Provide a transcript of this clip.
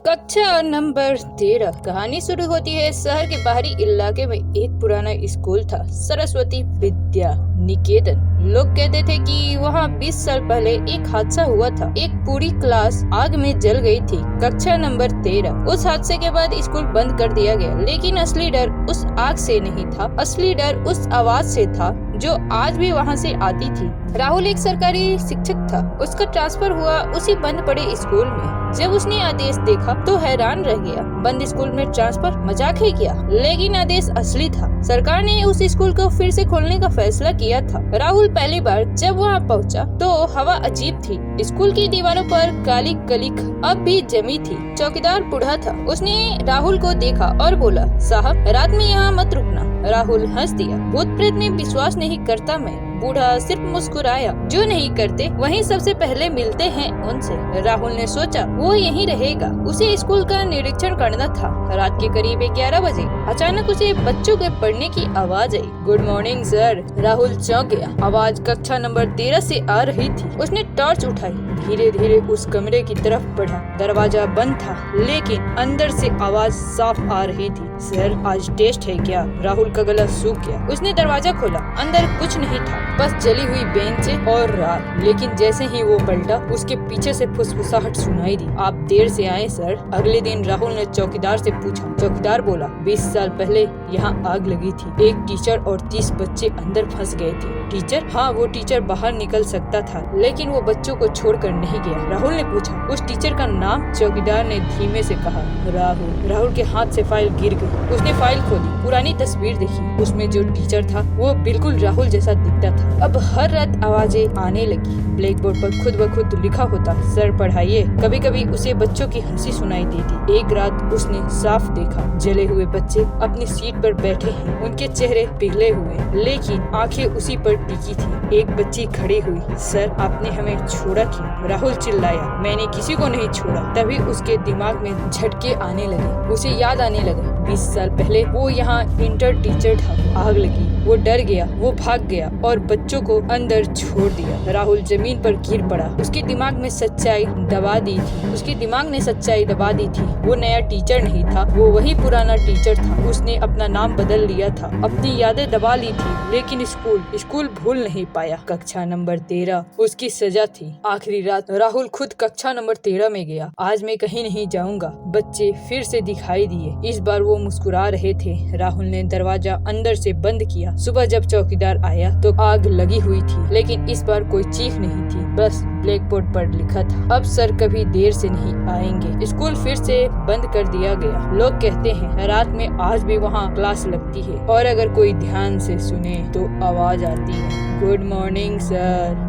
कक्षा नंबर 13। कहानी शुरू होती है शहर के बाहरी इलाके में एक पुराना स्कूल था, सरस्वती विद्या निकेतन। लोग कहते थे कि वहाँ 20 साल पहले एक हादसा हुआ था। एक पूरी क्लास आग में जल गई थी। कक्षा नंबर 13। उस हादसे के बाद स्कूल बंद कर दिया गया, लेकिन असली डर उस आग से नहीं था, असली डर उस आवाज से था जो आज भी वहाँ से आती थी। राहुल एक सरकारी शिक्षक था। उसका ट्रांसफर हुआ उसी बंद पड़े स्कूल में। जब उसने आदेश देखा तो हैरान रह गया। बंद स्कूल में ट्रांसफर मजाक है क्या? लेकिन आदेश असली था। सरकार ने उस स्कूल को फिर से खोलने का फैसला किया था। राहुल पहली बार जब वहाँ पहुँचा तो हवा अजीब थी। स्कूल की दीवारों पर काली कलिक अब भी जमी थी। चौकीदार बूढ़ा था। उसने राहुल को देखा और बोला, साहब रात में यहाँ मत रुकना। राहुल हंस दिया। भूत प्रेत में विश्वास नहीं करता मैं। बूढ़ा सिर्फ मुस्कुराया। जो नहीं करते वहीं सबसे पहले मिलते हैं उनसे। राहुल ने सोचा वो यहीं रहेगा। उसे स्कूल का निरीक्षण करना था। रात के करीब 11 बजे अचानक उसे बच्चों के पढ़ने की आवाज आई। Good morning sir. राहुल चौंक गया। आवाज कक्षा नंबर 13 से आ रही थी। उसने टॉर्च उठाई, धीरे धीरे उस कमरे की तरफ बढ़ा। दरवाजा बंद था, लेकिन अंदर से आवाज साफ आ रही थी। सर आज टेस्ट है क्या? राहुल का गला सूख गया। उसने दरवाजा खोला। अंदर कुछ नहीं था, बस जली हुई बेंचें और रात। लेकिन जैसे ही वो पलटा, उसके पीछे से फुसफुसाहट सुनाई दी। आप देर से आए सर। अगले दिन राहुल ने चौकीदार से पूछा। चौकीदार बोला, 20 साल पहले यहाँ आग लगी थी। एक टीचर और 30 बच्चे अंदर फंस गए थे। टीचर? हाँ, वो टीचर बाहर निकल सकता था, लेकिन वो बच्चों को छोड़कर नहीं गया। राहुल ने पूछा, उस टीचर का नाम? चौकीदार ने धीमे से कहा, राहुल। राहुल के हाथ से फाइल गिर गई। उसने फाइल खोली, पुरानी तस्वीर देखी। उसमें जो टीचर था वो बिल्कुल राहुल जैसा दिखता था। अब हर रात आवाजें आने लगी। ब्लैक बोर्ड पर खुद ब खुद लिखा होता, सर पढ़ाइए। कभी कभी उसे बच्चों की हंसी सुनाई देती। एक रात उसने साफ देखा, जले हुए बच्चे अपनी सीट पर बैठे हैं। उनके चेहरे पिघले हुए, लेकिन आंखें उसी पर टिकी थी। एक बच्ची खड़ी हुई, सर आपने हमें छोड़ा क्यों? राहुल चिल्लाया, मैंने किसी को नहीं छोड़ा। तभी उसके दिमाग में झटके आने लगे। उसे याद आने लगा, 20 साल पहले वो यहाँ इंटर टीचर था। आग लगी, वो डर गया, वो भाग गया और बच्चों को अंदर छोड़ दिया। राहुल जमीन पर गिर पड़ा। उसके दिमाग में सच्चाई दबा दी थी। उसके दिमाग ने सच्चाई दबा दी थी। वो नया टीचर नहीं था, वो वही पुराना टीचर था। उसने अपना नाम बदल लिया था, अपनी यादें दबा ली थी, लेकिन स्कूल भूल नहीं पाया। कक्षा नंबर 13 उसकी सजा थी। आखिरी रात राहुल खुद कक्षा नंबर 13 में गया। आज मैं कहीं नहीं जाऊंगा। बच्चे फिर से दिखाई दिए। इस बार वो मुस्कुरा रहे थे। राहुल ने दरवाजा अंदर से बंद किया। सुबह जब चौकीदार आया तो आग लगी हुई थी, लेकिन इस बार कोई चीख नहीं थी। बस ब्लैक बोर्ड पर लिखा था, अब सर कभी देर से नहीं आएंगे। स्कूल फिर से बंद कर दिया गया। लोग कहते हैं रात में आज भी वहाँ क्लास लगती है, और अगर कोई ध्यान से सुने तो आवाज आती है, गुड मॉर्निंग सर।